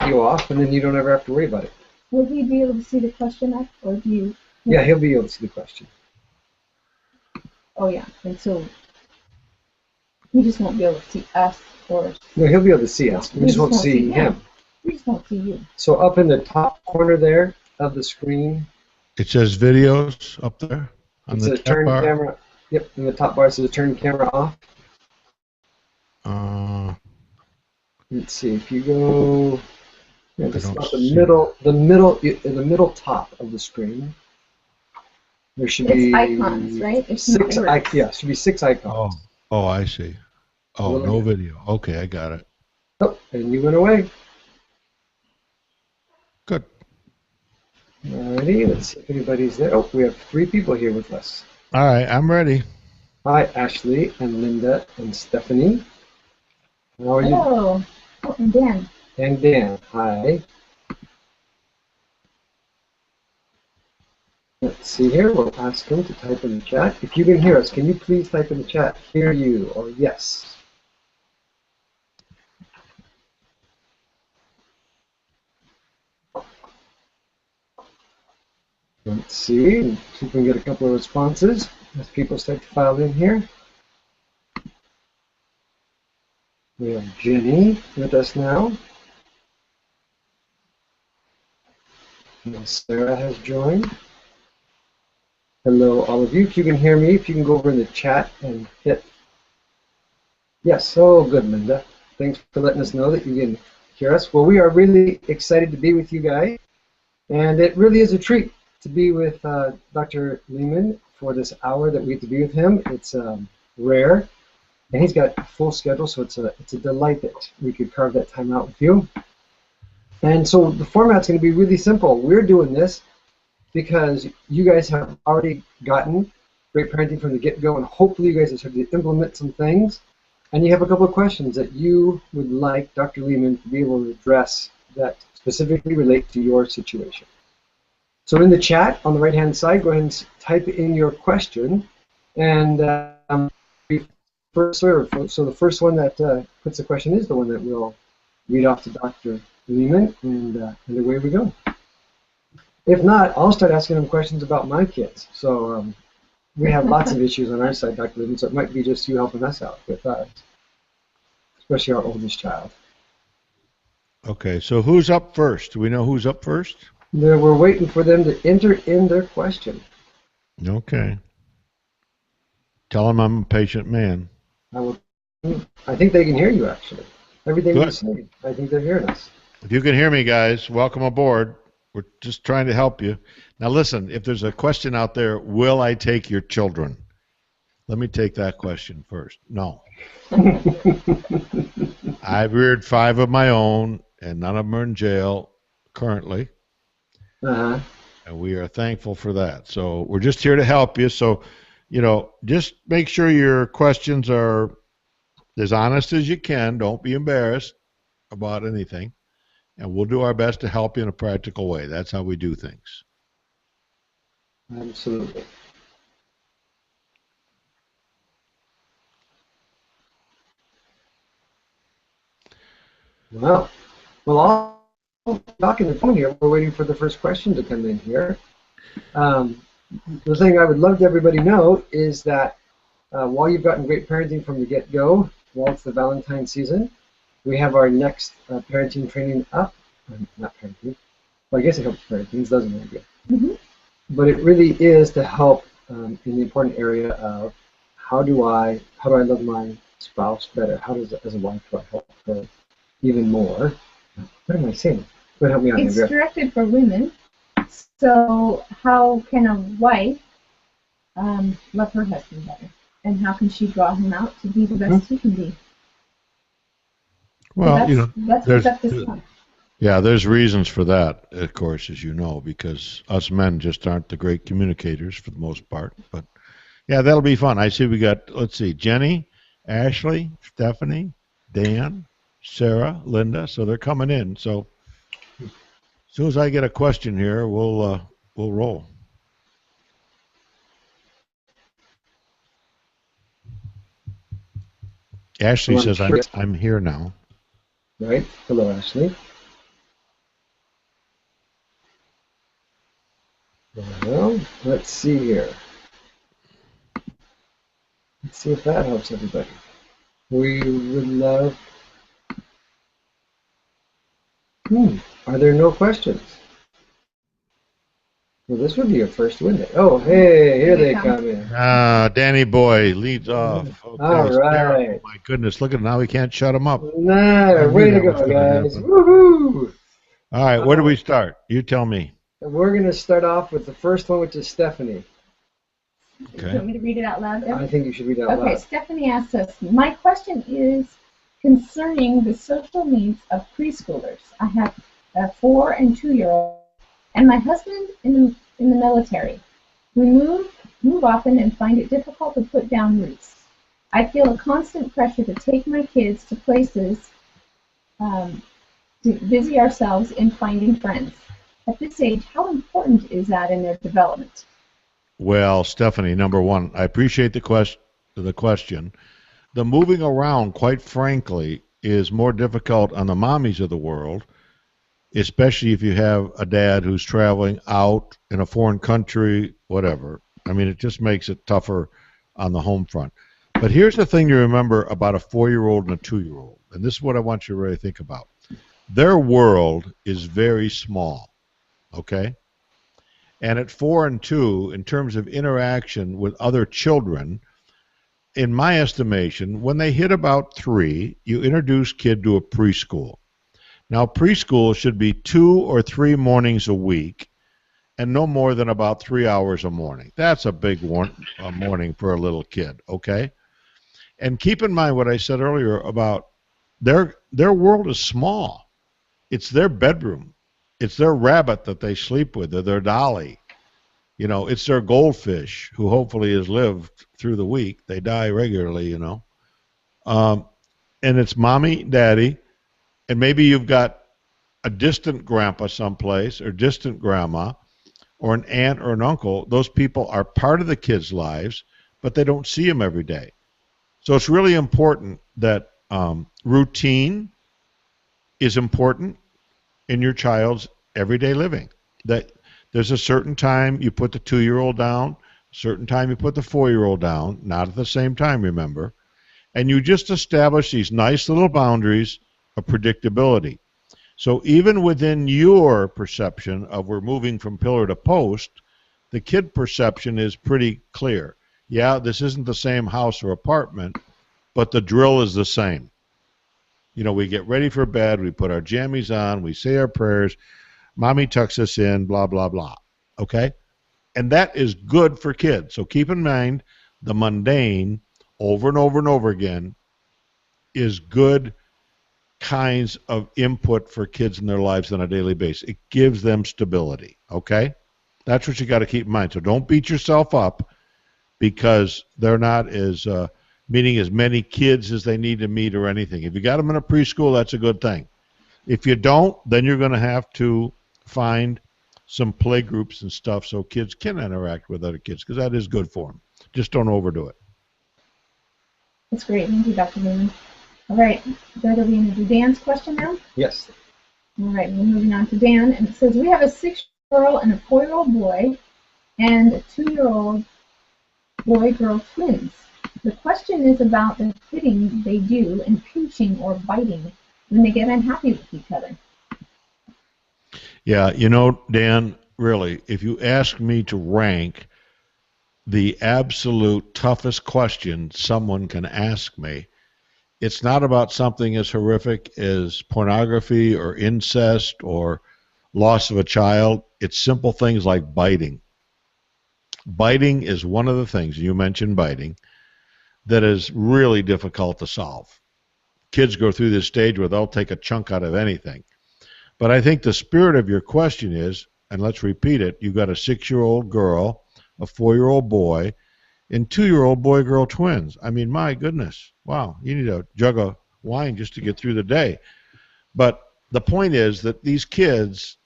video off, and then you don't ever have to worry about it. Will he be able to see the question up, or do you? Yeah, he'll be able to see the question. Oh yeah, and so he just won't be able to see us, or No, he'll be able to see us. We just won't see him. We just won't see you. So up in the top corner there of the screen, it says videos up there on the turn bar. Camera. Yep, in the top bar it says turn camera off. Let's see if you go. Yeah, just about the middle top of the screen. There should be icons, right? It's should be 6 icons. Oh, I see. Oh, no video. Okay, I got it. Oh, and you went away. Good. Alrighty, let's see if anybody's there. Oh, we have 3 people here with us. All right, I'm ready. Hi, Ashley and Linda and Stephanie. How are you? Hello. Oh, and Dan. And Dan. Hi. Let's see here. We'll ask him to type in the chat. If you can hear us, can you please type in the chat, hear you, or yes? Let's see if we can get a couple of responses as people start to file in here. We have Jenny with us now. And Sarah has joined. Hello, all of you. If you can hear me, if you can go over in the chat and hit yes. Oh, good, Linda. Thanks for letting us know that you can hear us. Well, we are really excited to be with you guys, and it really is a treat to be with Dr. Leman for this hour that we get to be with him. It's rare, and he's got a full schedule, so it's a delight that we could carve that time out with you. And so the format's going to be really simple. We're doing this because you guys have already gotten great parenting from the get-go, and hopefully you guys have started to implement some things, and you have a couple of questions that you would like Dr. Leman to be able to address that specifically relate to your situation. So in the chat on the right-hand side, go ahead and type in your question, and first serve. So the first one that puts the question is the one that we'll read off to Dr. Leman, and away we go. If not, I'll start asking them questions about my kids. So we have lots of issues on our side, Dr. Leman, so it might be just you helping us out with ours, especially our oldest child. Okay, so who's up first? Do we know who's up first? We're waiting for them to enter in their question. Okay. Tell them I'm a patient man. I think they can hear you, actually. Everything you say, I think they're hearing us. If you can hear me, guys, welcome aboard. We're just trying to help you. Now, listen, if there's a question out there, will I take your children? Let me take that question first. No. I've reared 5 of my own, and none of them are in jail currently. And we are thankful for that. So we're just here to help you. So, just make sure your questions are as honest as you can. Don't be embarrassed about anything. And we'll do our best to help you in a practical way. That's how we do things. Absolutely. Well, I'll talk in the phone here. We're waiting for the first question to come in here. The thing I would love to everybody know is that while you've gotten great parenting from the get-go, while it's the Valentine season, we have our next parenting training up. Not parenting. Well, I guess it helps parenting. It doesn't really good. But it really is to help in the important area of how do I love my spouse better? How does, as a wife, do I help her even more? What am I saying? Go help me out, Andrea. It's directed for women. So how can a wife love her husband better? And how can she draw him out to be the best he can be? Well, that's what's up this month. Yeah, there's reasons for that, of course, as you know, because us men just aren't the great communicators for the most part. But, yeah, that'll be fun. I see we got, let's see, Jenny, Ashley, Stephanie, Dan, Sarah, Linda. So they're coming in. So as soon as I get a question here, we'll roll. Ashley says, I'm here now. Right. Hello, Ashley. Well, let's see here. Let's see if that helps everybody. We would love... Are there no questions? Well, this would be your first, wouldn't it? Oh, hey, here they come in. Danny Boy leads off. Okay, All Sarah, right. oh my goodness, look at now we can't shut him up. Nah, way to go, guys. Woohoo! All right, where do we start? You tell me. We're going to start off with the first one, which is Stephanie. Okay. Do you want me to read it out loud? I think you should read it out loud. Okay, Stephanie asks us, my question is concerning the social needs of preschoolers. I have a 4 and 2-year-old, and my husband in the military. We move often and find it difficult to put down roots. I feel a constant pressure to take my kids to places to busy ourselves in finding friends. At this age, how important is that in their development? Well, Stephanie, number one, I appreciate the question. The moving around, quite frankly, is more difficult on the mommies of the world, especially if you have a dad who's traveling out in a foreign country, whatever. I mean, it just makes it tougher on the home front. But here's the thing to remember about a 4-year-old and a 2-year-old, and this is what I want you to really think about. Their world is very small, okay? And at 4 and 2, in terms of interaction with other children, in my estimation, when they hit about 3, you introduce kid to a preschool. Now, preschool should be 2 or 3 mornings a week and no more than about 3 hours a morning. That's a big morning for a little kid, okay? And keep in mind what I said earlier about their world is small. It's their bedroom. It's their rabbit that they sleep with, or their dolly. You know, it's their goldfish who hopefully has lived through the week. They die regularly, you know. And it's mommy, daddy, and maybe you've got a distant grandpa someplace or distant grandma or an aunt or an uncle. Those people are part of the kids' lives, but they don't see them every day. So it's really important that routine is important in your child's everyday living. That there's a certain time you put the 2-year-old down, a certain time you put the 4-year-old down, not at the same time, remember. And you just establish these nice little boundaries of predictability. So even within your perception of we're moving from pillar to post, the kid perception is pretty clear. Yeah, this isn't the same house or apartment, but the drill is the same. You know, we get ready for bed, we put our jammies on, we say our prayers, mommy tucks us in, blah, blah, blah. Okay? And that is good for kids. So keep in mind the mundane over and over and over again is good kinds of input for kids in their lives on a daily basis. It gives them stability. Okay? That's what you got to keep in mind. So don't beat yourself up because they're not as meeting as many kids as they need to meet or anything. If you got them in a preschool, that's a good thing. If you don't, then you're going to have to find some play groups and stuff so kids can interact with other kids because that is good for them. Just don't overdo it. That's great. Thank you, Dr. Leman. All right. Are we going to do Dan's question now? Yes. All right. We're moving on to Dan. And it says, we have a 6-year-old girl and a 4-year-old boy and a 2-year-old boy-girl twins. The question is about the hitting they do and pinching or biting when they get unhappy with each other. Yeah, you know, Dan, really, if you ask me to rank the absolute toughest question someone can ask me, it's not about something as horrific as pornography or incest or loss of a child. It's simple things like biting. Biting is one of the things, you mentioned biting, that is really difficult to solve. Kids go through this stage where they'll take a chunk out of anything. But I think the spirit of your question is, and let's repeat it, you've got a 6-year-old girl, a 4-year-old boy, and 2-year-old boy-girl twins. I mean, my goodness. Wow, you need a jug of wine just to get through the day. But the point is that these kids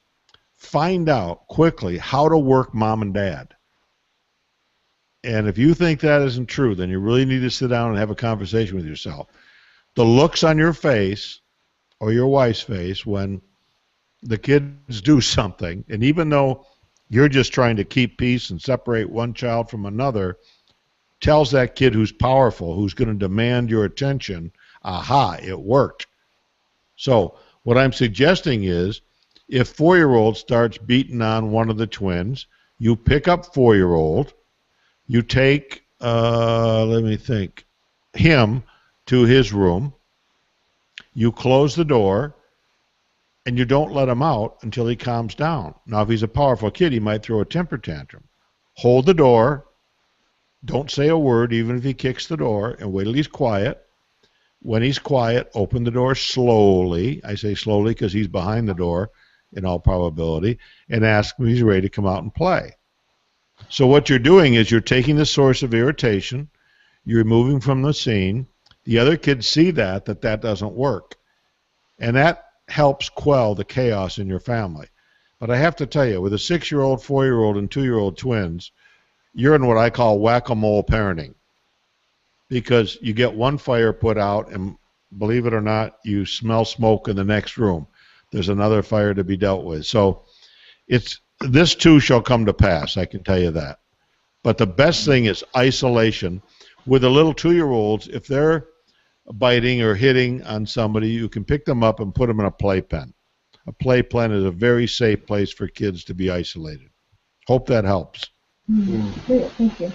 find out quickly how to work mom and dad. And if you think that isn't true, then you really need to sit down and have a conversation with yourself. The looks on your face or your wife's face when the kids do something, and even though you're just trying to keep peace and separate one child from another, tells that kid who's powerful, who's going to demand your attention, aha, it worked. So what I'm suggesting is, if 4-year-old starts beating on one of the twins, you pick up 4-year-old, you take, let me think, him to his room, you close the door, and you don't let him out until he calms down. Now, if he's a powerful kid, he might throw a temper tantrum. Hold the door. Don't say a word, even if he kicks the door, and wait till he's quiet. When he's quiet, open the door slowly. I say slowly because he's behind the door in all probability, and ask him if he's ready to come out and play. So what you're doing is you're taking the source of irritation, you're moving from the scene. The other kids see that doesn't work. And that helps quell the chaos in your family. But I have to tell you, with a 6-year-old, 4-year-old, and 2-year-old twins, you're in what I call whack-a-mole parenting. Because you get one fire put out, and believe it or not, you smell smoke in the next room. There's another fire to be dealt with. So this too shall come to pass, I can tell you that. But the best thing is isolation. With the little 2-year-olds, if they're biting or hitting on somebody, you can pick them up and put them in a playpen. A playpen is a very safe place for kids to be isolated. Hope that helps. Great, thank you.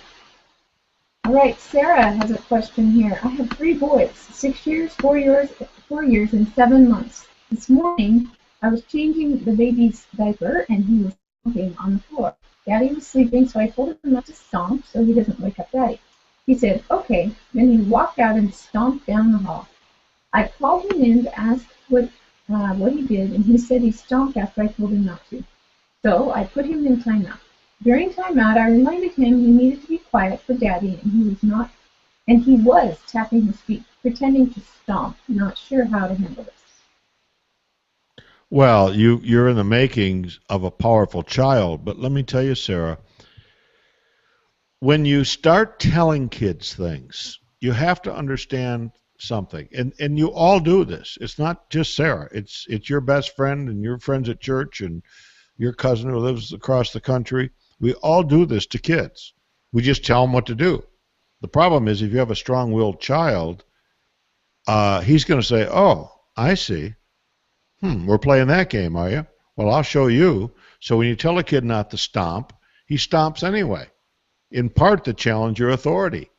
All right, Sarah has a question here. I have 3 boys, 6 years, 4 years, and 7 months. This morning, I was changing the baby's diaper, and he was stomping on the floor. Daddy was sleeping, so I told him not to stomp so he doesn't wake up Daddy. He said, okay. Then he walked out and stomped down the hall. I called him in to ask what he did, and he said he stomped after I told him not to. So I put him in timeout. During timeout, I reminded him he needed to be quiet for Daddy, and he was tapping his feet, pretending to stomp, not sure how to handle this. Well, you're in the makings of a powerful child, but let me tell you, Sarah, when you start telling kids things, you have to understand something, and you all do this. It's not just Sarah. It's your best friend and your friends at church and your cousin who lives across the country. We all do this to kids. We just tell them what to do. The problem is if you have a strong-willed child, he's going to say, oh, I see. We're playing that game, are you? Well, I'll show you. So when you tell a kid not to stomp, he stomps anyway. In part to challenge your authority,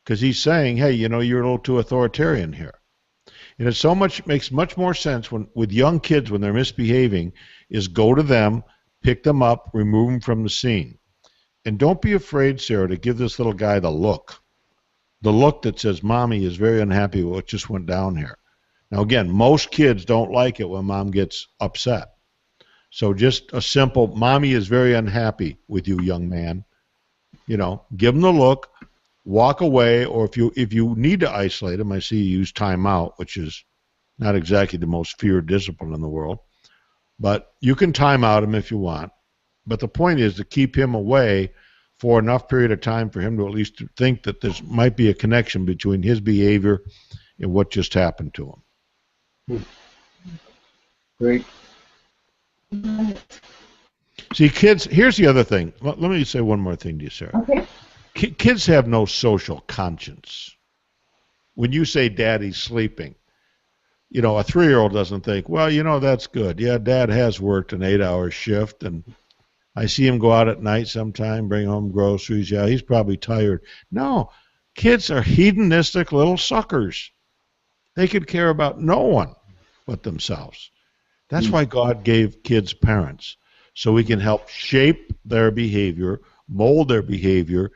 because he's saying, hey, you're a little too authoritarian here. And it makes much more sense with young kids when they're misbehaving is go to them, pick them up, remove them from the scene. And don't be afraid, Sarah, to give this little guy the look that says, Mommy is very unhappy with what just went down here. Now, again, most kids don't like it when Mom gets upset. So just a simple, Mommy is very unhappy with you, young man. Give him the look, walk away, or if you need to isolate him, I see you use timeout, which is not exactly the most feared discipline in the world. But you can time out him if you want. But the point is to keep him away for enough period of time for him to at least think that there might be a connection between his behavior and what just happened to him. Great. See, kids, here's the other thing. Let me say one more thing to you, Sarah. Okay. Kids have no social conscience. When you say Daddy's sleeping, a 3-year-old doesn't think, well, that's good. Yeah, Dad has worked an 8-hour shift, and I see him go out at night sometime, bring home groceries. Yeah, he's probably tired. No, kids are hedonistic little suckers. They could care about no one but themselves. That's why God gave kids parents, so we can help shape their behavior, mold their behavior,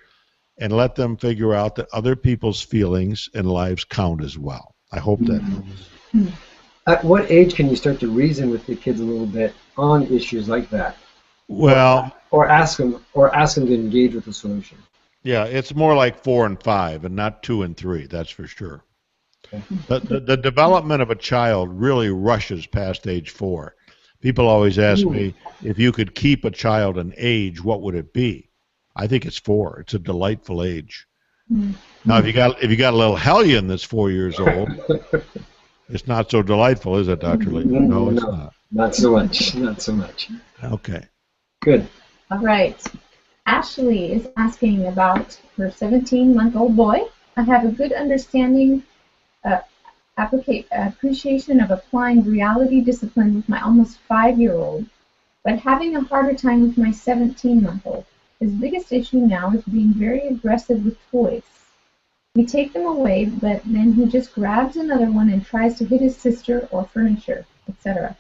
and let them figure out that other people's feelings and lives count as well. I hope that helps. At what age can you start to reason with the kids a little bit on issues like that? Well, or ask them to engage with the solution. Yeah, it's more like 4 and 5, and not 2 and 3. That's for sure. Okay. The development of a child really rushes past age 4. People always ask me, if you could keep a child an age, what would it be? I think it's 4. It's a delightful age. Now, if you got a little hellion that's 4 years old, it's not so delightful, is it, Dr. Lee? No, it's not. Not so much. Not so much. Okay. Good. All right. Ashley is asking about her 17-month-old boy. I have a good understanding, uh, appreciation of applying reality discipline with my almost 5-year-old, but having a harder time with my 17-month-old. His biggest issue now is being very aggressive with toys. We take them away, but then he just grabs another one and tries to hit his sister or furniture, etc.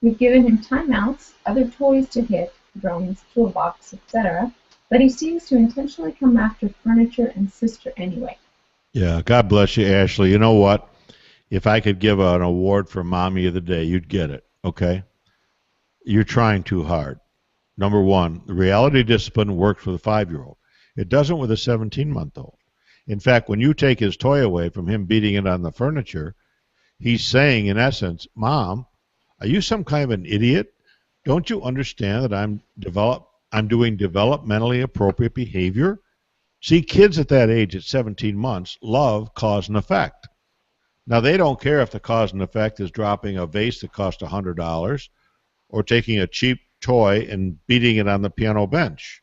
We've given him timeouts, other toys to hit, drones, toolbox, etc., but he seems to intentionally come after furniture and sister anyway. Yeah, God bless you, Ashley. You know what? If I could give an award for Mommy of the Day, you'd get it, okay? You're trying too hard. Number one, the reality discipline works with a 5-year-old. It doesn't with a 17-month-old. In fact, when you take his toy away from him beating it on the furniture, he's saying, in essence, Mom, are you some kind of an idiot? Don't you understand that I'm doing developmentally appropriate behavior? See, kids at that age, at 17 months, love cause and effect. Now, they don't care if the cause and effect is dropping a vase that cost $100 or taking a cheap toy and beating it on the piano bench.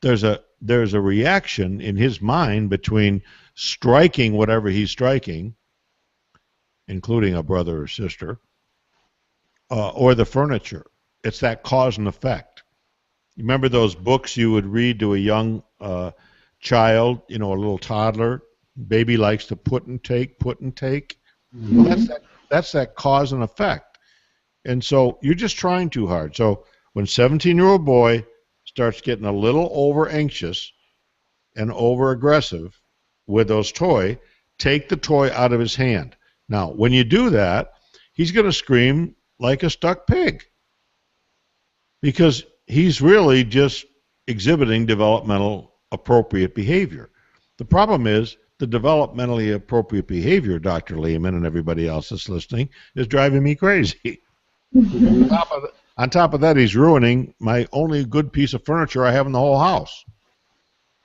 There's a reaction in his mind between striking whatever he's striking, including a brother or sister, or the furniture. It's that cause and effect. You remember those books you would read to a young child, a little toddler? Baby likes to put and take, put and take. Mm-hmm. Well, that's that cause and effect. And so you're just trying too hard. So when 17-year-old boy starts getting a little over anxious and over aggressive with those toy, take the toy out of his hand. Now, when you do that, he's going to scream like a stuck pig because he's really just exhibiting developmental appropriate behavior. The problem is the developmentally appropriate behavior, Dr. Leman and everybody else that's listening, is driving me crazy. On top of that, he's ruining my only good piece of furniture I have in the whole house.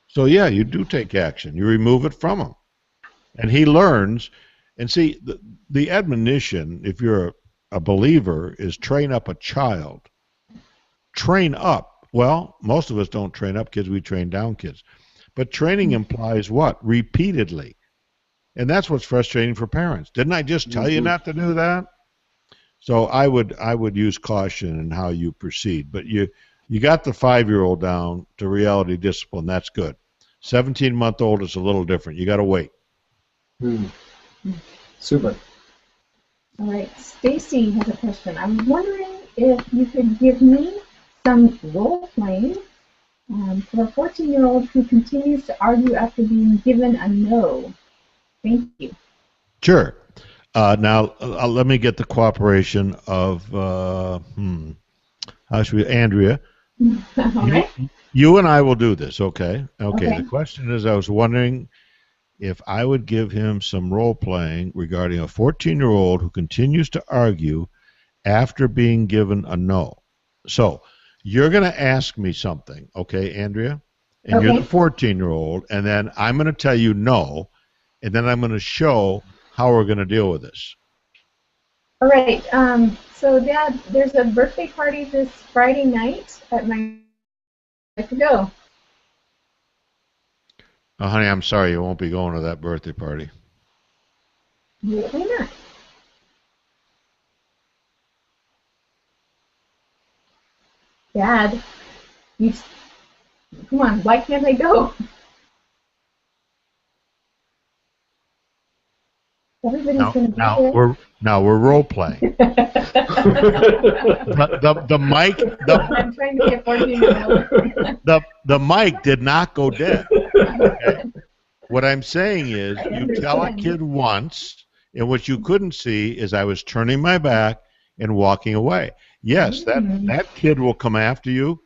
So, yeah, you do take action. You remove it from him. And he learns. And see, the admonition, if you're a believer, is train up a child. Train up. Well, most of us don't train up kids. We train down kids. But training implies what? Repeatedly. And that's what's frustrating for parents. Didn't I just tell you not to do that? So I would use caution in how you proceed. But you got the 5-year-old down to reality discipline. That's good. 17-month-old is a little different. You got to wait. Super. All right. Stacy has a question. I'm wondering if you could give me some role playing for a 14-year-old who continues to argue after being given a no. Thank you. Sure. Now, let me get the cooperation of, how should we, Andrea. All right. You and I will do this, okay? Okay. The question is, I was wondering if I would give him some role-playing regarding a 14-year-old who continues to argue after being given a no. So, you're going to ask me something, okay, Andrea? And you're the 14-year-old, and then I'm going to tell you no, and then I'm going to show how we're going to deal with this. All right. So, Dad, there's a birthday party this Friday night at my... I have to go. Oh, honey, I'm sorry you won't be going to that birthday party. Why not? Dad, come on, why can't I go? Everybody's going to be there. Now we're role playing. the mic. I'm trying to get 14-year-old. The mic did not go dead. Okay? What I'm saying is, you tell a kid once, and what you couldn't see is I was turning my back and walking away. Yes, that kid will come after you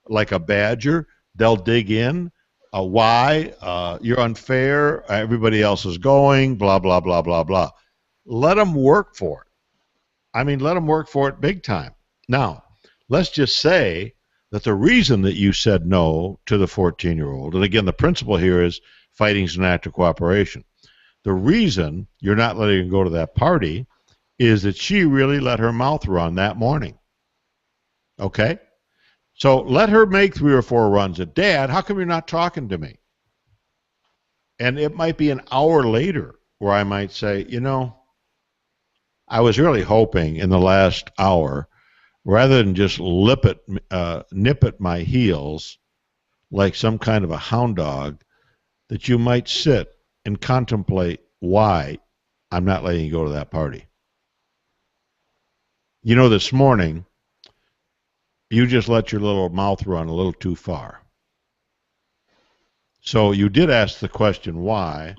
like a badger. They'll dig in. Why? You're unfair. Everybody else is going. Blah, blah, blah, blah, blah. Let them work for it. I mean, let them work for it big time. Now, let's just say that the reason that you said no to the 14-year-old, and again, the principle here is fighting is an act of cooperation. The reason you're not letting her go to that party is that she really let her mouth run that morning. Okay? So let her make 3 or 4 runs at Dad. How come you're not talking to me? And it might be an hour later where I might say, I was really hoping in the last hour, rather than just nip at my heels like some kind of a hound dog, that you might sit and contemplate why I'm not letting you go to that party. This morning, you just let your little mouth run a little too far. So you did ask the question why,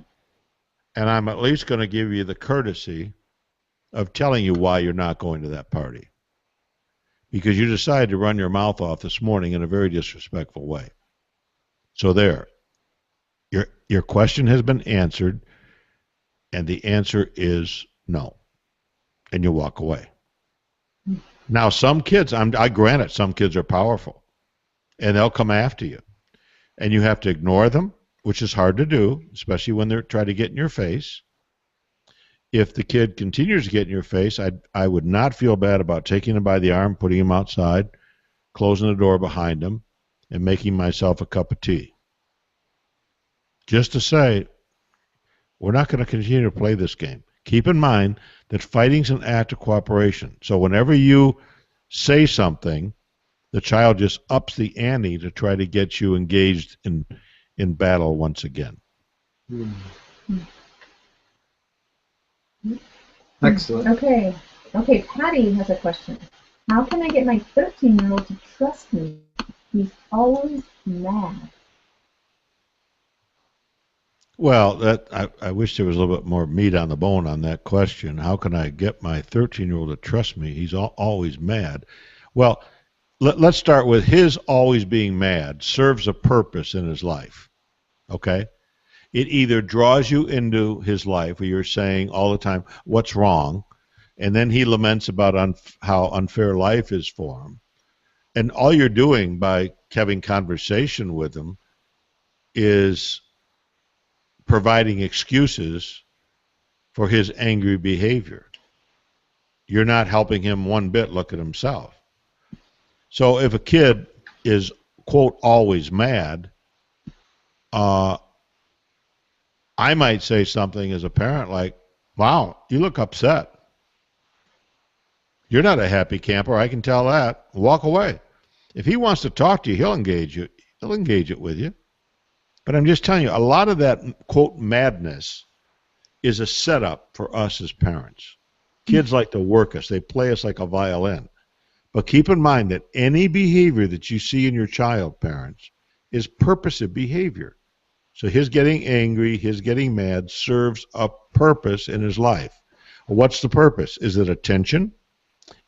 and I'm at least going to give you the courtesy of telling you why you're not going to that party. Because you decided to run your mouth off this morning in a very disrespectful way. So there. Your question has been answered, and the answer is no. And you walk away. Now, some kids, I grant it, some kids are powerful, and they'll come after you. And you have to ignore them, which is hard to do, especially when they're trying to get in your face. If the kid continues to get in your face, I would not feel bad about taking him by the arm, putting him outside, closing the door behind him, and making myself a cup of tea. Just to say, we're not going to continue to play this game. Keep in mind that fighting's an act of cooperation. So whenever you say something, the child just ups the ante to try to get you engaged in battle once again. Excellent. Okay, Patty has a question. How can I get my 13-year-old to trust me? He's always mad. Well, I wish there was a little bit more meat on the bone on that question. How can I get my 13-year-old to trust me? He's always mad. Well, let's start with his always being mad serves a purpose in his life, okay? It either draws you into his life where you're saying all the time, what's wrong? And then he laments about how unfair life is for him. And all you're doing by having conversation with him is providing excuses for his angry behavior. You're not helping him one bit look at himself. So if a kid is, quote, always mad, I might say something as a parent like, wow, you look upset. You're not a happy camper, I can tell that. Walk away. If he wants to talk to you, he'll engage you. He'll engage it with you. But I'm just telling you, a lot of that, quote, madness is a setup for us as parents. Kids like to work us. They play us like a violin. But keep in mind that any behavior that you see in your child, parents, is purposive behavior. So his getting angry, his getting mad serves a purpose in his life. What's the purpose? Is it attention?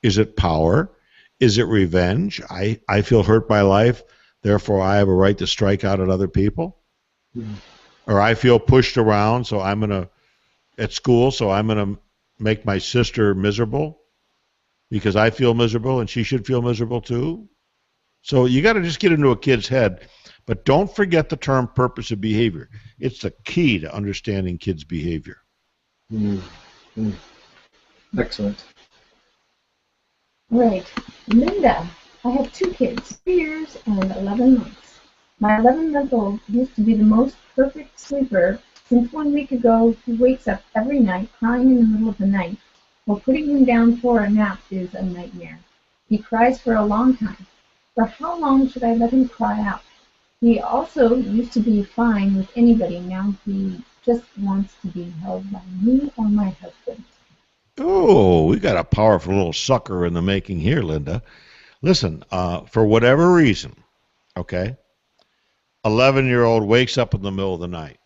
Is it power? Is it revenge? I feel hurt by life, therefore I have a right to strike out at other people? Mm-hmm. Or I feel pushed around, so I'm going to, at school, so I'm going to make my sister miserable because I feel miserable and she should feel miserable too? So you got to just get into a kid's head. But don't forget the term purpose of behavior. It's the key to understanding kids' behavior. Mm-hmm. Excellent. Right. Linda, I have 2 kids, 3 years and 11 months. My 11-month-old used to be the most perfect sleeper. Since 1 week ago, he wakes up every night crying in the middle of the night. While putting him down for a nap is a nightmare. He cries for a long time. For how long should I let him cry out? He also used to be fine with anybody. Now he just wants to be held by me or my husband. Oh, we got a powerful little sucker in the making here, Linda. Listen, for whatever reason, okay, 11-year-old wakes up in the middle of the night.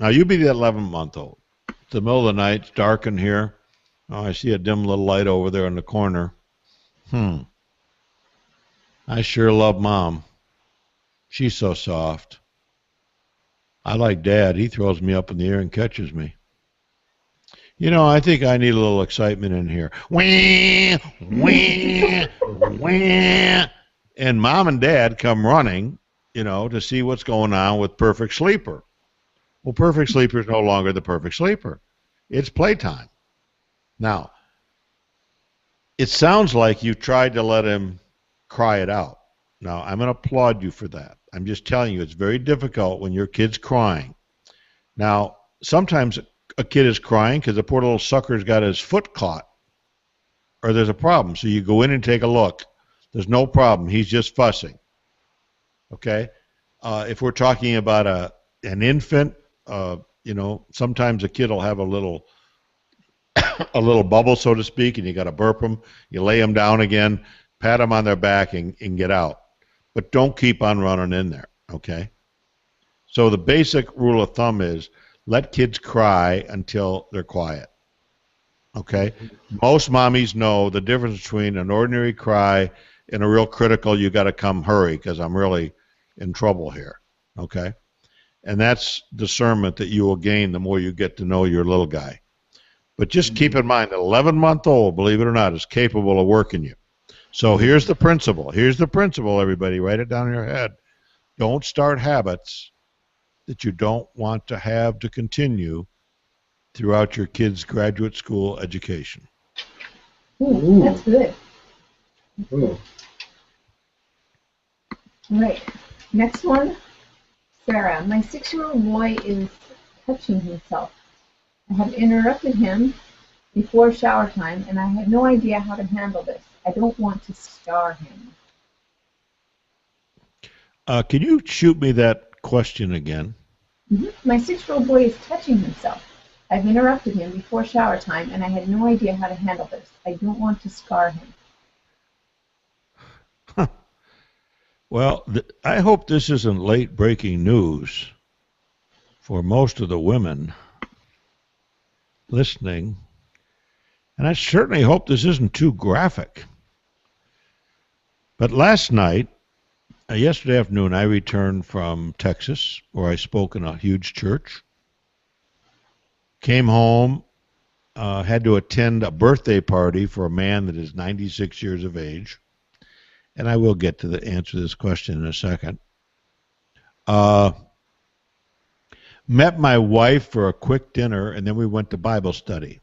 Now, you be the 11-month-old. It's the middle of the night. It's dark in here. Oh, I see a dim little light over there in the corner. I sure love Mom. She's so soft. I like Dad. He throws me up in the air and catches me. I think I need a little excitement in here. Wah, wah, wah. And Mom and Dad come running, to see what's going on with Perfect Sleeper. Well, Perfect Sleeper is no longer the Perfect Sleeper. It's playtime. Now, it sounds like you tried to let him cry it out. Now, I'm going to applaud you for that. I'm just telling you, it's very difficult when your kid's crying. Now, sometimes a kid is crying because the poor little sucker's got his foot caught, or there's a problem. So you go in and take a look. There's no problem. He's just fussing. Okay? If we're talking about an infant, sometimes a kid will have a little bubble, so to speak, and you got to burp them. You lay them down again, pat them on their back, and get out. But don't keep on running in there, okay? So the basic rule of thumb is let kids cry until they're quiet, okay? Most mommies know the difference between an ordinary cry and a real critical, you got to come hurry because I'm really in trouble here, okay? And that's discernment that you will gain the more you get to know your little guy. But just keep in mind that 11-month-old, believe it or not, is capable of working you. So here's the principle. Here's the principle, everybody. Write it down in your head. Don't start habits that you don't want to have to continue throughout your kid's graduate school education. Ooh, that's good. Ooh. Right. Next one. Sarah, my 6-year-old boy is touching himself. I have interrupted him before shower time, and I have no idea how to handle this. I don't want to scar him. Can you shoot me that question again? My 6-year-old boy is touching himself. I've interrupted him before shower time, and I had no idea how to handle this. I don't want to scar him. Huh. Well, I hope this isn't late breaking news for most of the women listening. And I certainly hope this isn't too graphic. But last night, yesterday afternoon, I returned from Texas, where I spoke in a huge church. Came home, had to attend a birthday party for a man that is 96 years of age. And I will get to the answer to this question in a second. Met my wife for a quick dinner, and then we went to Bible study.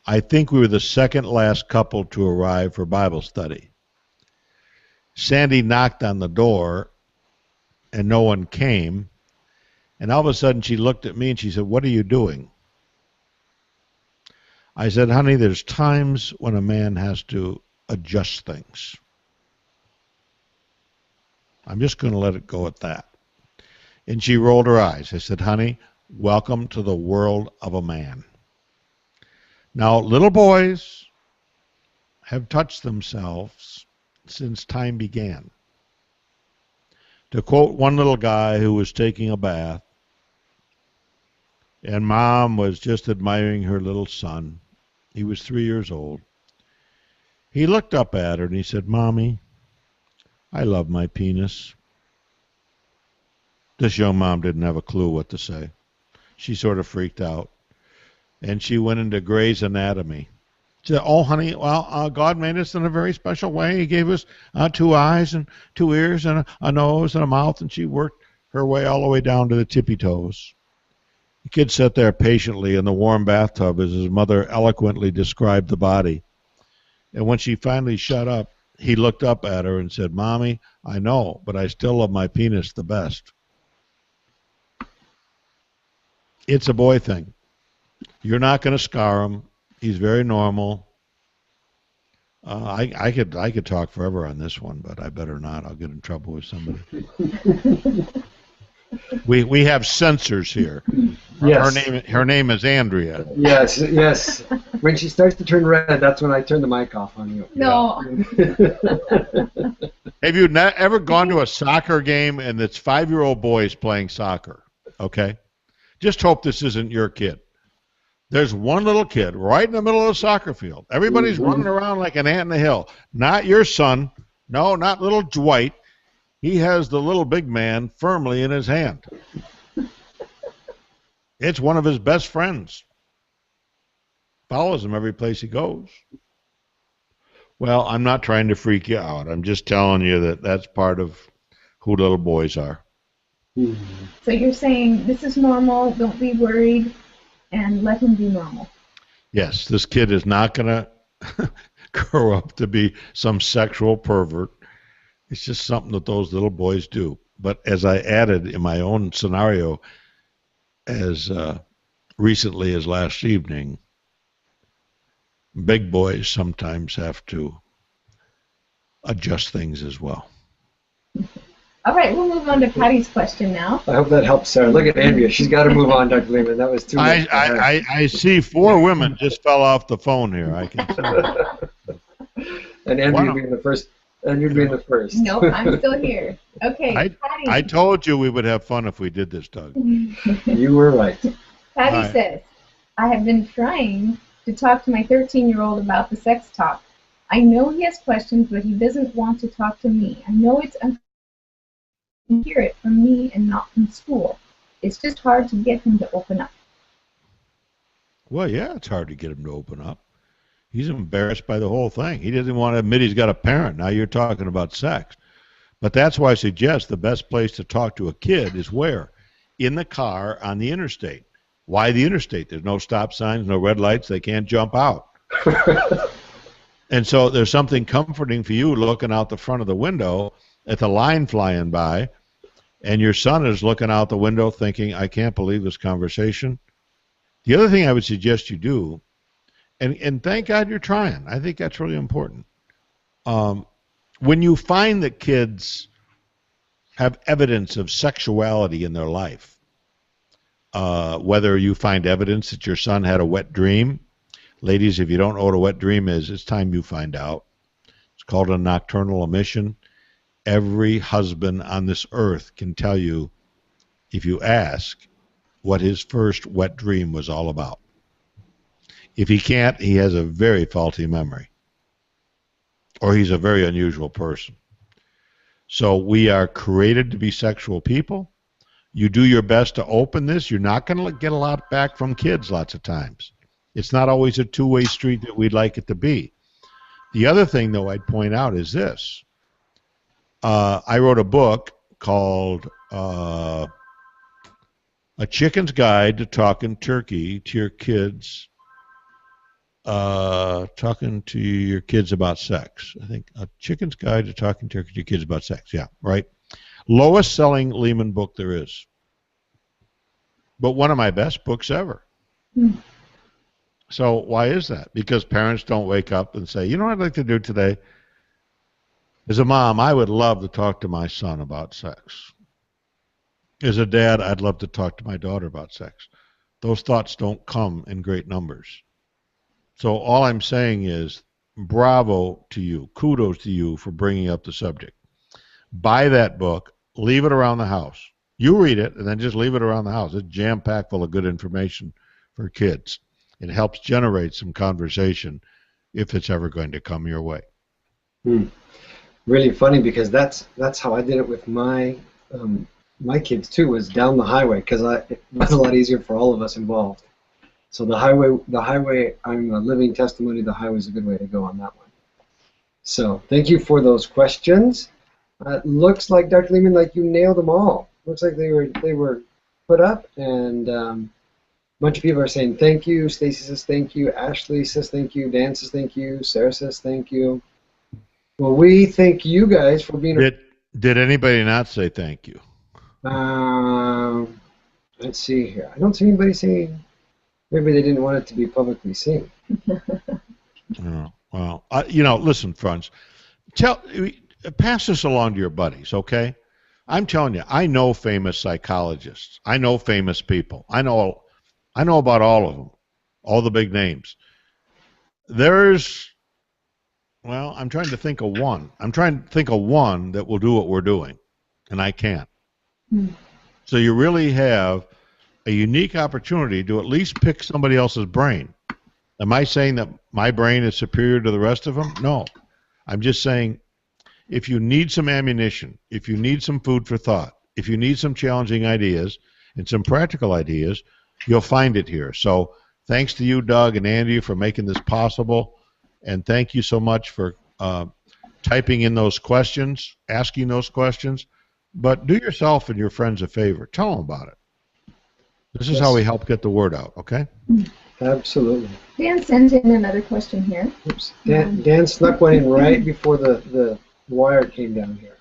I think we were the second last couple to arrive for Bible study. Sandy knocked on the door, and no one came. And all of a sudden, she looked at me and she said, "What are you doing?" I said, "Honey, there's times when a man has to adjust things. I'm just going to let it go at that." And she rolled her eyes. I said, "Honey, welcome to the world of a man." Now, little boys have touched themselves since time began. To quote one little guy who was taking a bath, and mom was just admiring her little son. He was 3 years old. He looked up at her and he said, "Mommy, I love my penis." This young mom didn't have a clue what to say. She sort of freaked out. And she went into Grey's Anatomy. She said, "Oh, honey, well, God made us in a very special way. He gave us 2 eyes and 2 ears and a nose and a mouth." And she worked her way all the way down to the tippy toes. The kid sat there patiently in the warm bathtub as his mother eloquently described the body. And when she finally shut up, he looked up at her and said, "Mommy, I know, but I still love my penis the best." It's a boy thing. You're not going to scar him. He's very normal. I could talk forever on this one, but I better not. I'll get in trouble with somebody. We have censors here. Yes. Her name is Andrea. Yes. When she starts to turn red, that's when I turn the mic off on you. No. Have you ever gone to a soccer game and it's 5-year-old boys playing soccer? Okay? Just hope this isn't your kid. There's one little kid right in the middle of the soccer field. Everybody's running around like an ant in a hill. Not your son. No, not little Dwight. He has the little big man firmly in his hand. It's one of his best friends. Follows him every place he goes. Well, I'm not trying to freak you out. I'm just telling you that that's part of who little boys are. So you're saying this is normal, don't be worried, and let him be normal. Yes, this kid is not going to grow up to be some sexual pervert. It's just something that those little boys do. But as I added in my own scenario, as recently as last evening, big boys sometimes have to adjust things as well. All right, we'll move on to Patty's question now. I hope that helps, Sarah. Look at Andrea. She's got to move on, Dr. Leman. That was too much. I see 4 women just fell off the phone here. I can see. And Andrea being the first. And you're being the first. Nope, I'm still here. Okay, Patty. I told you we would have fun if we did this, Doug. You were right. Patty says, I have been trying to talk to my 13-year-old about the sex talk. I know he has questions, but he doesn't want to talk to me. I know it's uncomfortable to hear it from me and not from school. It's just hard to get him to open up. Well, yeah, it's hard to get him to open up. He's embarrassed by the whole thing. He doesn't want to admit he's got a parent. Now you're talking about sex. But that's why I suggest the best place to talk to a kid is where? In the car on the interstate. Why the interstate? There's no stop signs, no red lights. They can't jump out. And so there's something comforting for you looking out the front of the window at the line flying by, and your son is looking out the window thinking, I can't believe this conversation. The other thing I would suggest you do, and thank God you're trying. I think that's really important. When you find that kids have evidence of sexuality in their life, whether you find evidence that your son had a wet dream, ladies, if you don't know what a wet dream is, it's time you find out. It's called a nocturnal emission. Every husband on this earth can tell you, if you ask, what his first wet dream was all about. If he can't, he has a very faulty memory, or he's a very unusual person. So we are created to be sexual people. You do your best to open this. You're not going to get a lot back from kids lots of times. It's not always a two-way street that we'd like it to be. The other thing, though, I'd point out is this. I wrote a book called A Chicken's Guide to Talking Turkey to Your Kids. Talking to your kids about sex. I think A Chicken's Guide to Talking Turkey to Your Kids About Sex. Yeah, right. Lowest selling Leman book there is. But one of my best books ever. So why is that? Because parents don't wake up and say, you know what I'd like to do today? As a mom, I would love to talk to my son about sex. As a dad, I'd love to talk to my daughter about sex. Those thoughts don't come in great numbers. So all I'm saying is, bravo to you, kudos to you for bringing up the subject. Buy that book, leave it around the house. You read it, and then just leave it around the house. It's jam-packed full of good information for kids. It helps generate some conversation if it's ever going to come your way. Really funny, because that's how I did it with my my kids too, was down the highway, because it was a lot easier for all of us involved. So the highway, I'm a living testimony. The highway is a good way to go on that one. So thank you for those questions. Looks like, Dr. Leman, like you nailed them all. Looks like they were put up, and a bunch of people are saying thank you. Stacy says thank you. Ashley says thank you. Dan says thank you. Sarah says thank you. Well, we thank you guys for being. Did anybody not say thank you? Let's see here. I don't see anybody saying. Maybe they didn't want it to be publicly seen. Oh, well, listen, friends. Pass this along to your buddies, okay? I'm telling you, I know famous psychologists. I know famous people. I know about all of them, all the big names. I'm trying to think of one. I'm trying to think of one that will do what we're doing, and I can't. So you really have a unique opportunity to at least pick somebody else's brain. Am I saying that my brain is superior to the rest of them? No. I'm just saying, if you need some ammunition, if you need some food for thought, if you need some challenging ideas and some practical ideas, you'll find it here. So thanks to you, Doug and Andy, for making this possible. And thank you so much for typing in those questions, asking those questions. But do yourself and your friends a favor. Tell them about it. This is how we help get the word out, okay? Absolutely. Dan sent in another question here. Oops. Dan snuck one in right before the wire came down here.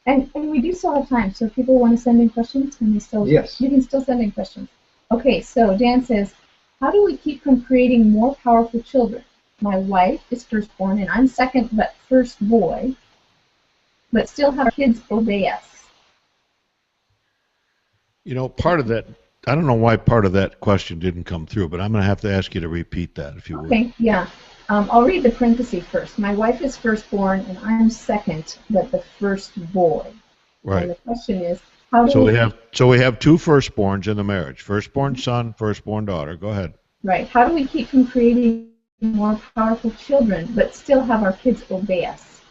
and we do still have time, so if people want to send in questions, can they still? Yes. You can still send in questions. Okay, so Dan says, how do we keep from creating more powerful children? My wife is firstborn, and I'm second but first boy, but still have kids obey us. You know, part of that, I don't know why part of that question didn't come through, but I'm going to have to ask you to repeat that if you would. Okay, yeah. I'll read the parenthesis first. My wife is firstborn, and I'm second but the first boy. Right. And the question is, how do we have two firstborns in the marriage. Firstborn son, firstborn daughter. Go ahead. Right. How do we keep from creating more powerful children but still have our kids obey us?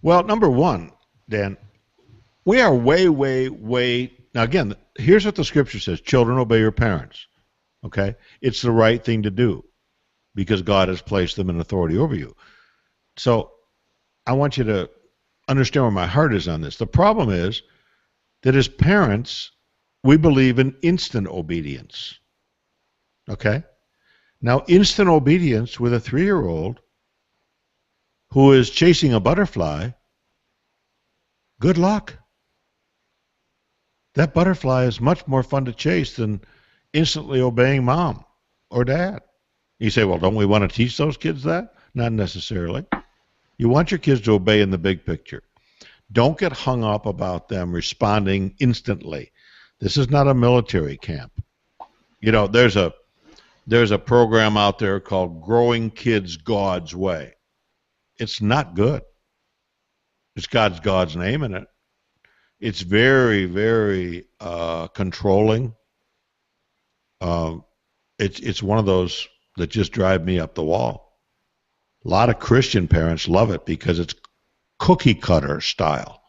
Well, number one, Dan, we are way. Now, again, here's what the scripture says. Children, obey your parents. Okay? It's the right thing to do because God has placed them in authority over you. So I want you to understand where my heart is on this. The problem is that as parents, we believe in instant obedience. Okay? Now, instant obedience with a 3-year-old who is chasing a butterfly, good luck. That butterfly is much more fun to chase than instantly obeying mom or dad. You say, well, don't we want to teach those kids that? Not necessarily. You want your kids to obey in the big picture. Don't get hung up about them responding instantly. This is not a military camp. You know, there's a program out there called Growing Kids God's Way. It's not good. It's God's name in it. It's very, very controlling. It's one of those that just drive me up the wall. A lot of Christian parents love it because it's cookie cutter style.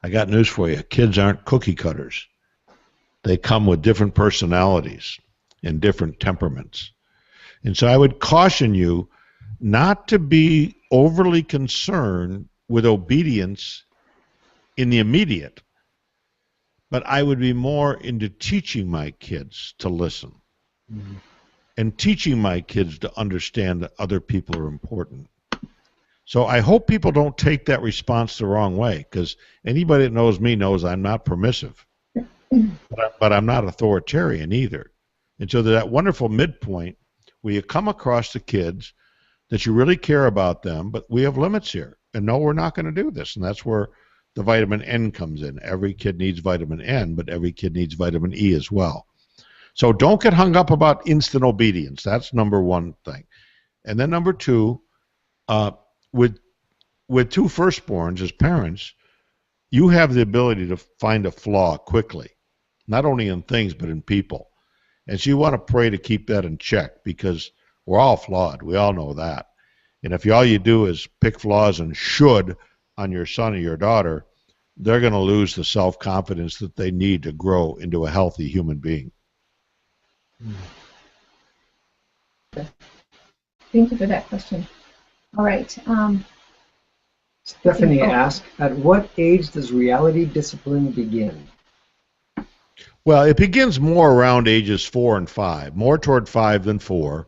I got news for you. Kids aren't cookie cutters. They come with different personalities and different temperaments. And so I would caution you not to be overly concerned with obedience in the immediate, but I would be more into teaching my kids to listen and teaching my kids to understand that other people are important. So I hope people don't take that response the wrong way, because anybody that knows me knows I'm not permissive, but I'm not authoritarian either. And so that wonderful midpoint where you come across the kids that you really care about them, but we have limits here. And no, we're not going to do this. And that's where the vitamin N comes in. Every kid needs vitamin N, but every kid needs vitamin E as well. So don't get hung up about instant obedience. That's number one thing. And then number two, with two firstborns as parents, you have the ability to find a flaw quickly, not only in things, but in people. And so you want to pray to keep that in check, because we're all flawed. We all know that. And if all you do is pick flaws and should on your son or your daughter, they're going to lose the self-confidence that they need to grow into a healthy human being. Thank you for that question. All right. Stephanie asked, at what age does reality discipline begin? Well, it begins more around ages 4 and 5, more toward 5 than 4.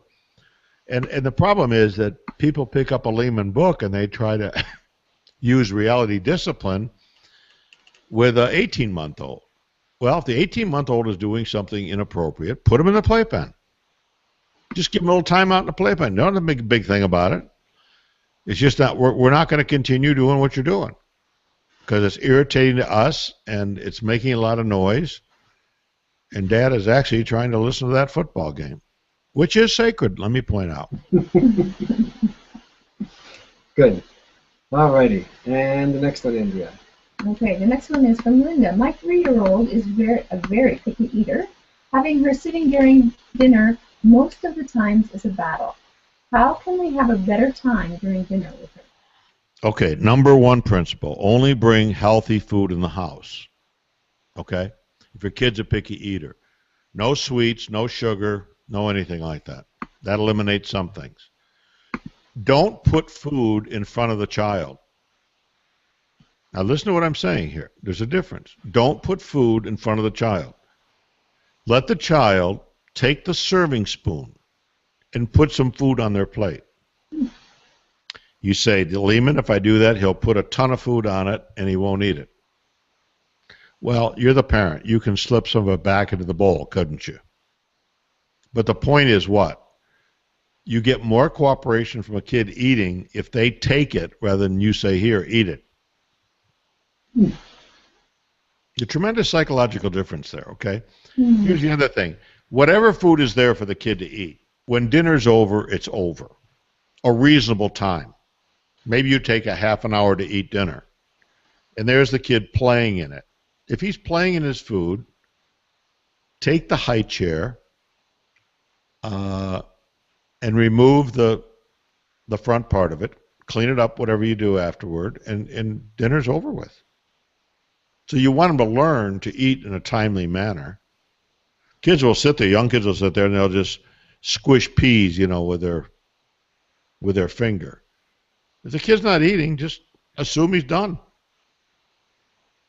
And the problem is that people pick up a Leman book and they try to use reality discipline with an 18-month-old. Well, if the 18-month-old is doing something inappropriate, put them in the playpen. Just give them a little time out in the playpen. Don't make a big thing about it. It's just that we're not going to continue doing what you're doing because it's irritating to us and it's making a lot of noise. And Dad is actually trying to listen to that football game, which is sacred, let me point out. Good. All righty. And the next one, Andrea. Okay, the next one is from Linda. My 3-year-old is a very picky eater. Having her sitting during dinner most of the times is a battle. How can we have a better time during dinner with her? Okay, number one principle, only bring healthy food in the house. Okay? If your kid's a picky eater. No sweets, no sugar, no anything like that. That eliminates some things. Don't put food in front of the child. Now listen to what I'm saying here. There's a difference. Don't put food in front of the child. Let the child take the serving spoon and put some food on their plate. You say, Leman, if I do that, he'll put a ton of food on it and he won't eat it. Well, you're the parent. You can slip some of it back into the bowl, couldn't you? But the point is what? You get more cooperation from a kid eating if they take it rather than you say, here, eat it. A tremendous psychological difference there, okay? Here's the other thing. Whatever food is there for the kid to eat, when dinner's over, it's over. A reasonable time. Maybe you take a half an hour to eat dinner, and there's the kid playing in it. If he's playing in his food, take the high chair and remove the front part of it, clean it up, whatever you do afterward, and dinner's over with. So you want them to learn to eat in a timely manner. Kids will sit there, young kids will sit there, and they'll just squish peas, with their finger. If the kid's not eating, just assume he's done.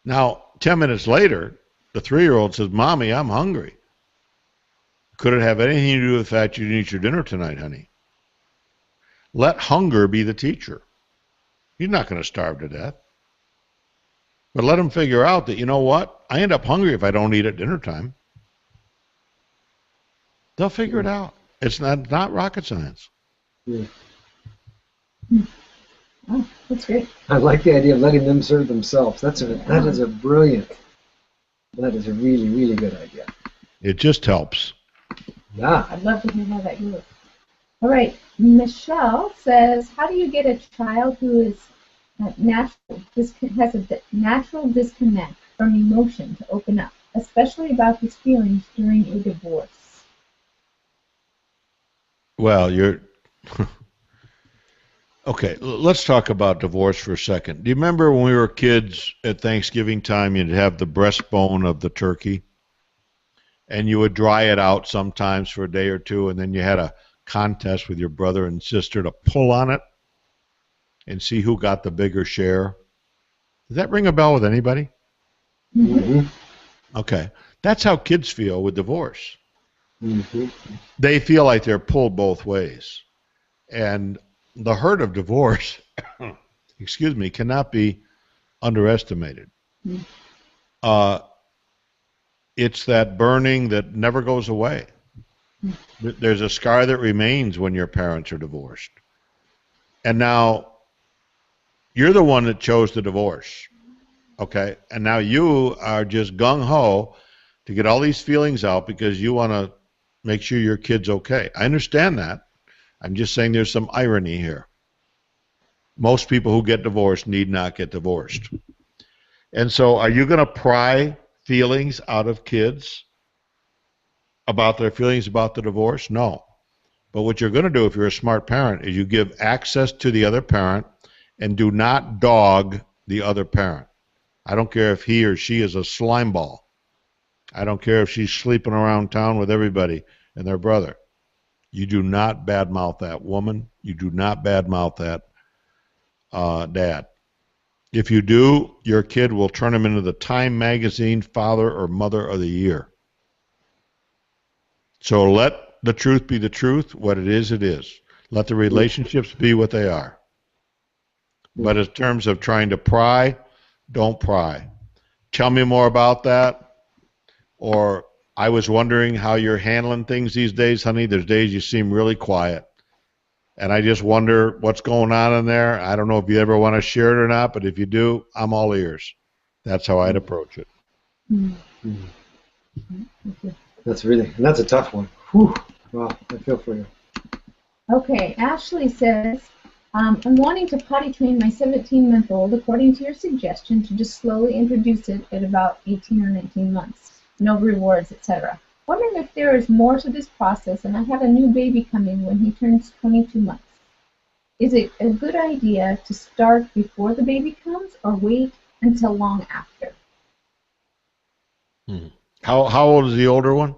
Now, 10 minutes later, the 3-year-old says, Mommy, I'm hungry. Could it have anything to do with the fact you didn't eat your dinner tonight, honey? Let hunger be the teacher. He's not going to starve to death. But let him figure out that, you know what? I end up hungry if I don't eat at dinner time. They'll figure it out. It's not rocket science. Yeah. Oh, that's great. I like the idea of letting them serve themselves. That is a really, really good idea. It just helps. Yeah. I'd love to hear how that goes. All right. Michelle says, how do you get a child who is has a natural disconnect from emotion to open up, especially about his feelings during a divorce? Well, okay, let's talk about divorce for a second. Do you remember when we were kids at Thanksgiving time, you'd have the breastbone of the turkey, and you would dry it out sometimes for a day or two, and then you had a contest with your brother and sister to pull on it and see who got the bigger share? Does that ring a bell with anybody? Mm-hmm. Okay, that's how kids feel with divorce. Mm-hmm. They feel like they're pulled both ways. And the hurt of divorce, excuse me, cannot be underestimated. It's that burning that never goes away. There's a scar that remains when your parents are divorced. And now you're the one that chose the divorce, okay? And now you are just gung-ho to get all these feelings out because you want to make sure your kid's okay. I understand that. I'm just saying there's some irony here. Most people who get divorced need not get divorced. And so are you going to pry feelings out of kids about their feelings about the divorce? No. But what you're going to do if you're a smart parent is you give access to the other parent and do not dog the other parent. I don't care if he or she is a slime ball. I don't care if she's sleeping around town with everybody and their brother. You do not badmouth that woman. You do not badmouth that dad. If you do, your kid will turn him into the Time Magazine Father or Mother of the Year. So let the truth be the truth. What it is, it is. Let the relationships be what they are. But in terms of trying to pry, don't pry. Tell me more about that. Or I was wondering how you're handling things these days, honey. There's days you seem really quiet. And I just wonder what's going on in there. I don't know if you ever want to share it or not, but if you do, I'm all ears. That's how I'd approach it. Mm-hmm. That's a tough one. Whew. Wow, I feel for you. Okay, Ashley says, I'm wanting to potty train my 17-month-old according to your suggestion to just slowly introduce it at about 18 or 19 months. No rewards, etc. Wondering if there is more to this process, and I have a new baby coming when he turns 22 months. Is it a good idea to start before the baby comes or wait until long after? How old is the older one?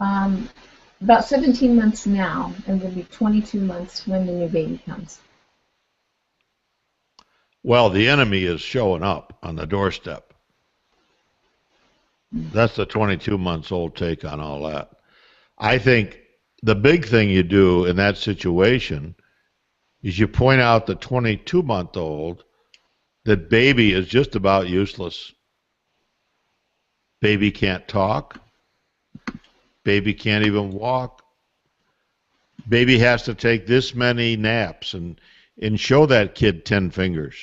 About 17 months now, and will be 22 months when the new baby comes. Well, the enemy is showing up on the doorstep. That's the 22 months old take on all that. I think the big thing you do in that situation is you point out the 22-month-old that baby is just about useless. Baby can't talk. Baby can't even walk. Baby has to take this many naps and show that kid 10 fingers.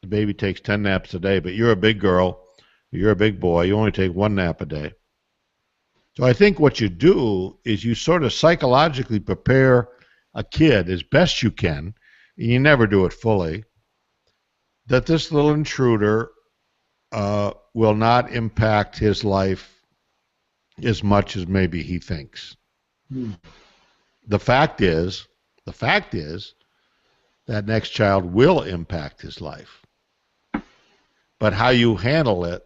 The baby takes 10 naps a day, but you're a big girl, you're a big boy, you only take 1 nap a day. So I think what you do is you sort of psychologically prepare a kid as best you can, and you never do it fully, that this little intruder will not impact his life as much as maybe he thinks. The fact is, that next child will impact his life. But how you handle it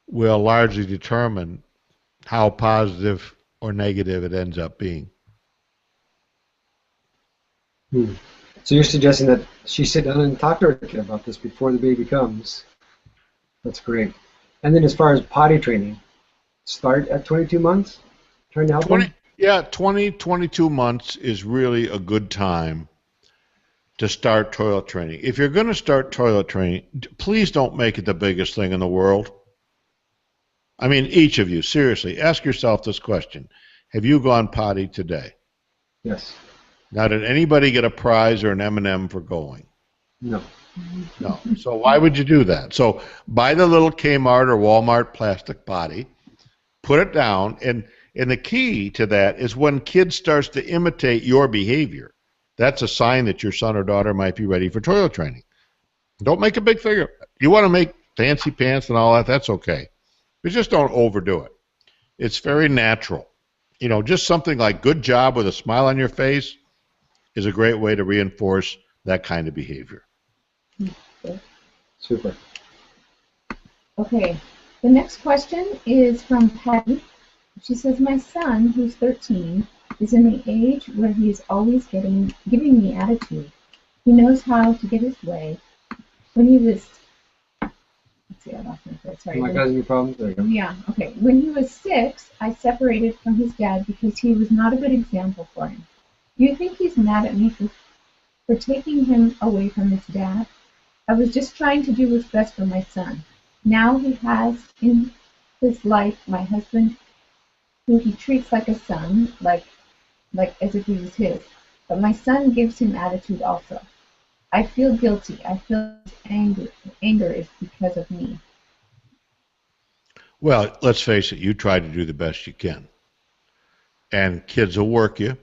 will largely determine how positive or negative it ends up being. So you're suggesting that she sit down and talk to her kid about this before the baby comes. That's great. And then as far as potty training, start at 22 months? Trying to help them? Yeah, 22 months is really a good time to start toilet training. If you're going to start toilet training, please don't make it the biggest thing in the world. I mean, each of you, seriously, ask yourself this question. Have you gone potty today? Yes. Now, did anybody get a prize or an M&M for going? No. No. So why would you do that? So buy the little Kmart or Walmart plastic potty, put it down, and the key to that is when kids starts to imitate your behavior, that's a sign that your son or daughter might be ready for toilet training. Don't make a big thing of it. You want to make fancy pants and all that, that's okay. But just don't overdo it. It's very natural. You know, just something like good job with a smile on your face is a great way to reinforce that kind of behavior. Super. Okay, the next question is from Patty. She says, my son, who's 13, is in the age where he is always giving me attitude. He knows how to get his way. When he was, let's see, I lost my place. Sorry. Am I causing you problems? There you go. Yeah, okay. When he was 6, I separated from his dad because he was not a good example for him. Do you think he's mad at me for taking him away from his dad? I was just trying to do what's best for my son. Now he has in his life my husband, who he treats like a son, like as if he was his. But my son gives him attitude also. I feel guilty. I feel his anger is because of me. Well, let's face it, you try to do the best you can. And kids will work you.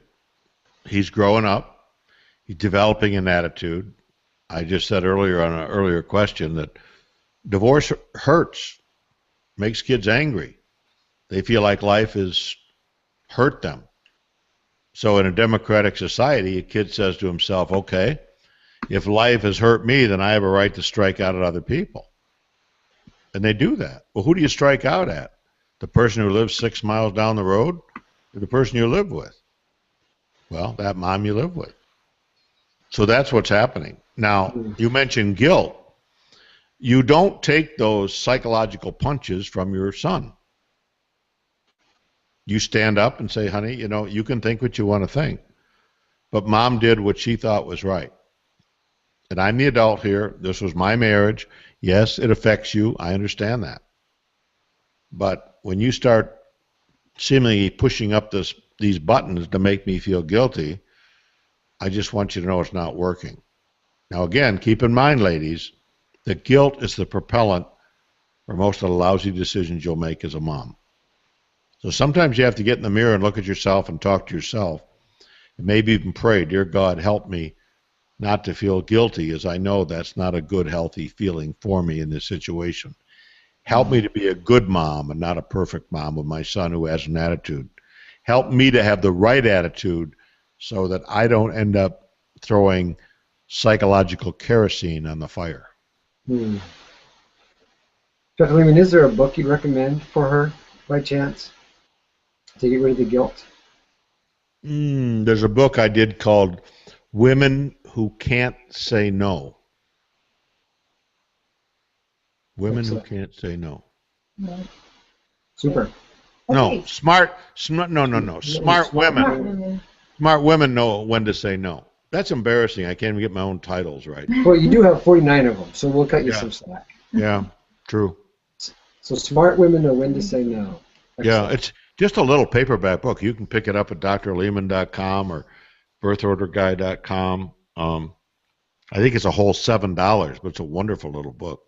He's growing up. He's developing an attitude. I just said earlier on an earlier question that divorce hurts, makes kids angry. They feel like life has hurt them. So in a democratic society, a kid says to himself, okay, if life has hurt me, then I have a right to strike out at other people. And they do that. Well, who do you strike out at? The person who lives 6 miles down the road or the person you live with? Well, that mom you live with. So that's what's happening. Now, you mentioned guilt. You don't take those psychological punches from your son. You stand up and say, honey, you know, you can think what you want to think, but mom did what she thought was right. And I'm the adult here. This was my marriage. Yes, it affects you. I understand that. But when you start seemingly pushing up these buttons to make me feel guilty, I just want you to know it's not working. Now, again, keep in mind, ladies, that guilt is the propellant for most of the lousy decisions you'll make as a mom. So sometimes you have to get in the mirror and look at yourself and talk to yourself, and maybe even pray, dear God, help me not to feel guilty, as I know that's not a good, healthy feeling for me in this situation. Help me to be a good mom and not a perfect mom with my son who has an attitude. Help me to have the right attitude so that I don't end up throwing psychological kerosene on the fire. Dr. Leman, is there a book you'd recommend for her, by chance, to get rid of the guilt? There's a book I did called Women Who Can't Say No. Women Who Can't Say No. Super. No, Okay. smart women. Smart women know when to say no. That's embarrassing. I can't even get my own titles right. Well, you do have 49 of them, so we'll cut you some slack. Yeah, true. So smart women know when to say no. Excellent. Yeah, it's just a little paperback book. You can pick it up at drleman.com or birthorderguy.com. I think it's a whole $7, but it's a wonderful little book.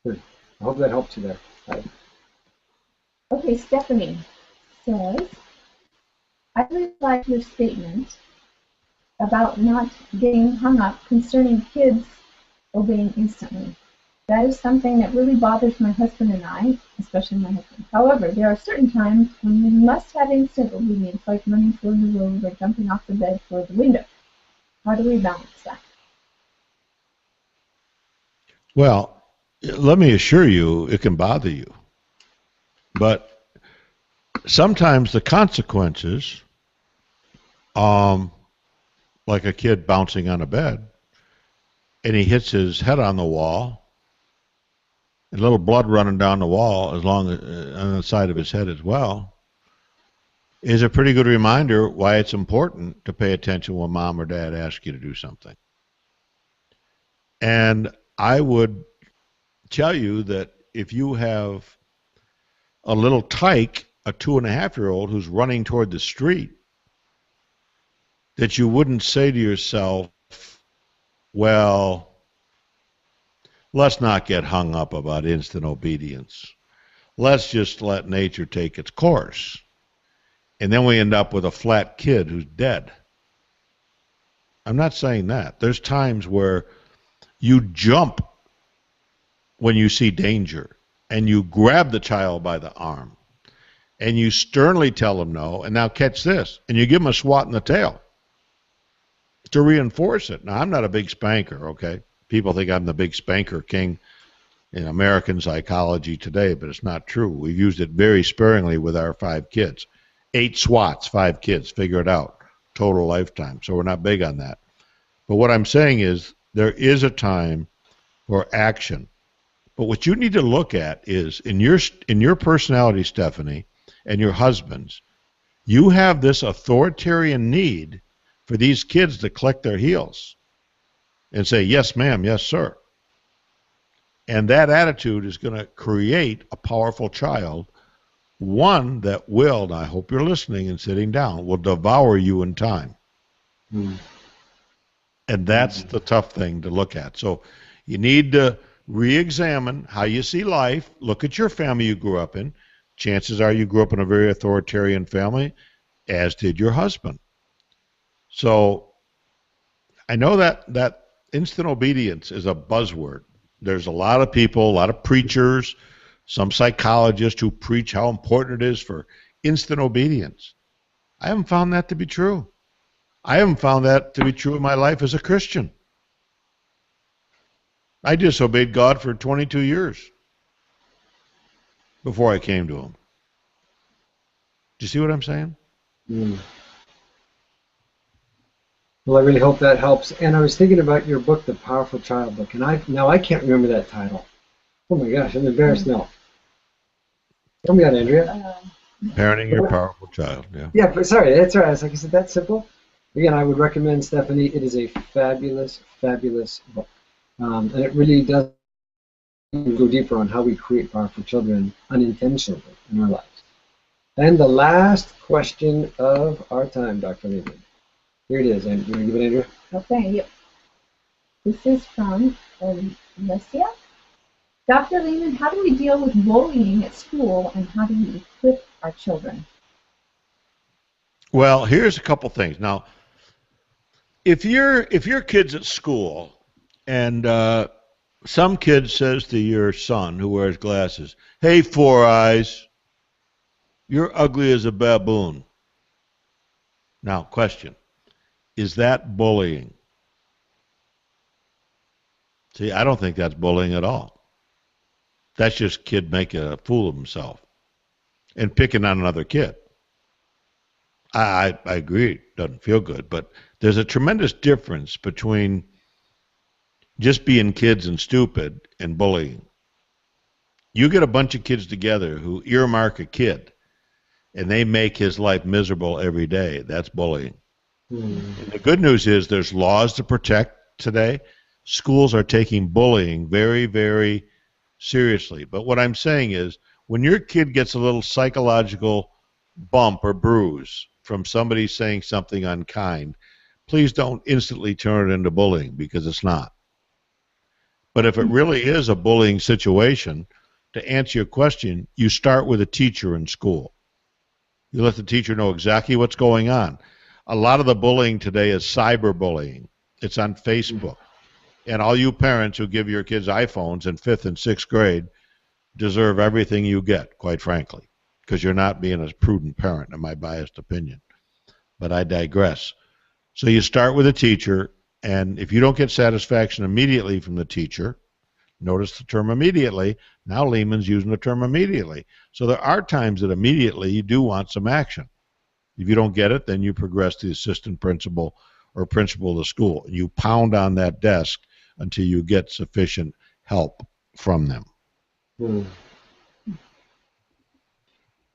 Good. I hope that helps you there. Okay, Stephanie says, I really like your statement about not getting hung up concerning kids obeying instantly. That is something that really bothers my husband and I, especially my husband. However, there are certain times when we must have instant obedience, like running through the road or jumping off the bed for the window. How do we balance that? Well, let me assure you, it can bother you. But sometimes the consequences, like a kid bouncing on a bed, and he hits his head on the wall, and a little blood running down the wall as long as on the side of his head as well, is a pretty good reminder why it's important to pay attention when mom or dad ask you to do something. And I would tell you that if you have a little tyke, a 2.5-year-old who's running toward the street, that you wouldn't say to yourself, well, let's not get hung up about instant obedience. Let's just let nature take its course. And then we end up with a flat kid who's dead. I'm not saying that. There's times where you jump when you see danger, and you grab the child by the arm, and you sternly tell him no, and now catch this, and you give him a swat in the tail to reinforce it. Now, I'm not a big spanker, okay? People think I'm the big spanker king in American psychology today, but it's not true. We've used it very sparingly with our 5 kids. 8 swats, 5 kids, figure it out, total lifetime. So we're not big on that. But what I'm saying is there is a time for action. But what you need to look at is in your personality, Stephanie, and your husband's, you have this authoritarian need for these kids to click their heels and say, yes, ma'am, yes, sir. And that attitude is going to create a powerful child, one that will, and I hope you're listening and sitting down, will devour you in time. And that's the tough thing to look at. So you need to re-examine how you see life. Look at your family you grew up in. Chances are you grew up in a very authoritarian family, as did your husband. So I know that instant obedience is a buzzword. There's a lot of people, a lot of preachers, some psychologists who preach how important it is for instant obedience. I haven't found that to be true. I haven't found that to be true in my life as a Christian. I disobeyed God for 22 years before I came to him. Do you see what I'm saying? Well, I really hope that helps. And I was thinking about your book, The Powerful Child book, and I can't remember that title. Oh my gosh, I'm embarrassed now. Tell me that, Andrea. Parenting Your Powerful Child. Yeah. Yeah, but sorry, that's right. I was like, is it that simple? Again, I would recommend, Stephanie. It is a fabulous, fabulous book. And it really does go deeper on how we create powerful children unintentionally in our lives. And the last question of our time, Dr. Leman. Here it is. And you want to give it, Andrew? Okay, yep. This is from Alessia. Dr. Leman, how do we deal with bullying at school, and how do we equip our children? Well, here's a couple things. Now, if your kid's at school and some kid says to your son who wears glasses, "Hey, Four Eyes, you're ugly as a baboon." Now, question, is that bullying? See, I don't think that's bullying at all. That's just kid making a fool of himself and picking on another kid. I agree, it doesn't feel good, but there's a tremendous difference between just being kids and stupid and bullying. You get a bunch of kids together who earmark a kid and they make his life miserable every day. That's bullying. And the good news is there's laws to protect today. Schools are taking bullying very, very seriously. But what I'm saying is when your kid gets a little psychological bump or bruise from somebody saying something unkind, please don't instantly turn it into bullying, because it's not. But if it really is a bullying situation, to answer your question, you start with a teacher in school. You let the teacher know exactly what's going on. A lot of the bullying today is cyberbullying. It's on Facebook. And all you parents who give your kids iPhones in 5th and 6th grade deserve everything you get, quite frankly, because you're not being a prudent parent, in my biased opinion. But I digress. So you start with a teacher, and if you don't get satisfaction immediately from the teacher, notice the term immediately. Now Leman's using the term immediately. So there are times that immediately you do want some action. If you don't get it, then you progress to the assistant principal or principal of the school. You pound on that desk until you get sufficient help from them.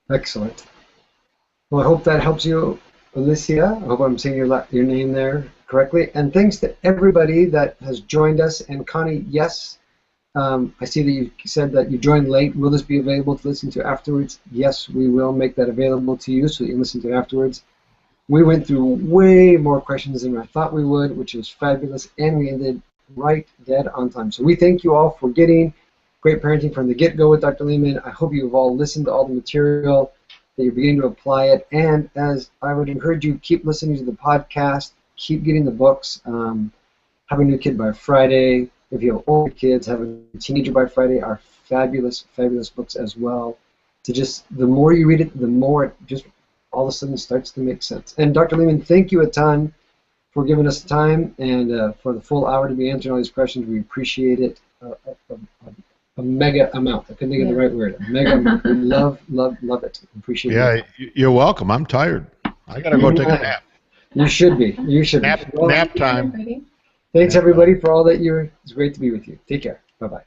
Excellent. Well, I hope that helps you, Alicia. I hope I'm saying your name there correctly. And thanks to everybody that has joined us. And Connie, yes, I see that you said that you joined late. Will this be available to listen to afterwards? Yes, we will make that available to you so that you can listen to it afterwards. We went through way more questions than I thought we would, which was fabulous, and we ended right dead on time. So we thank you all for getting great parenting from the get-go with Dr. Leman. I hope you've all listened to all the material, that you're beginning to apply it, and as I would encourage you, keep listening to the podcast, keep getting the books. Have a New Kid by Friday. If you have older kids, have a Teenager by Friday are fabulous, fabulous books as well. To just, the more you read it, the more it just all of a sudden starts to make sense. And Dr. Leman, thank you a ton for giving us time and for the full hour to be answering all these questions. We appreciate it a mega amount. I couldn't think of the right word. A mega amount. We love it. Appreciate it. Yeah, you're welcome. I'm tired. I got to go take a nap. You should be. You should nap, be. Well, nap time. Thanks, everybody, for all that you're. It's great to be with you. Take care. Bye-bye.